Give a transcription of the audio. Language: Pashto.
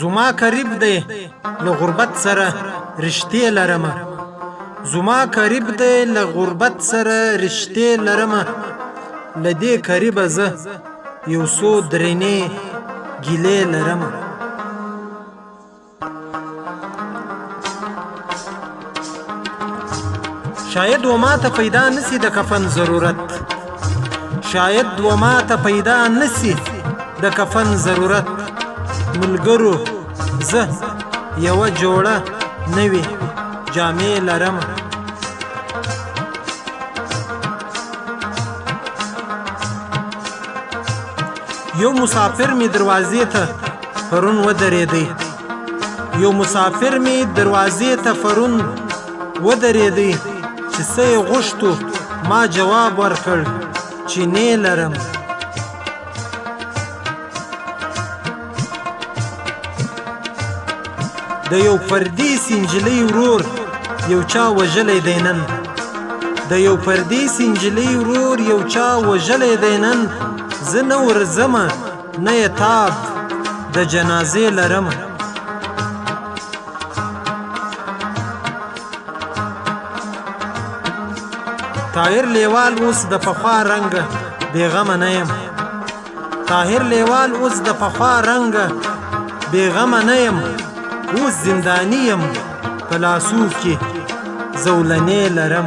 زما قریب دی له غربت سره رشتې لرمه زما قریب دی له غربت سره رشتې لرمه له دې قریبه زه یو څو درنې ګیلې لرمه شاید و ما ته پیدا نسی د کفن ضرورت شاید و ما ته پیدا نسی د کفن ضرورت ملګرو زه یوه جوړه نوې جامې لرم یو مسافر می دروازې ته پرون ودرېدی یو مسافر می دروازې ته پرون ودرېدی چې څه یې غوښتو ما جواب ورکړ چینې لرم د یو پردیس نجلۍ ورور یو چا وژلی دی نن د یو پردیس نجلۍ ورور یو چا وژلی دی نن زه نه ورځمه نه یې تاب د جنازې لرم طاهر لیوال اوس د پخوا رنګه بېغمه نه یم طاهر لیوال اوس د پخوا رنګه بېغمه نه یم اوس زنداني یم په لاسو کې زولنې لرم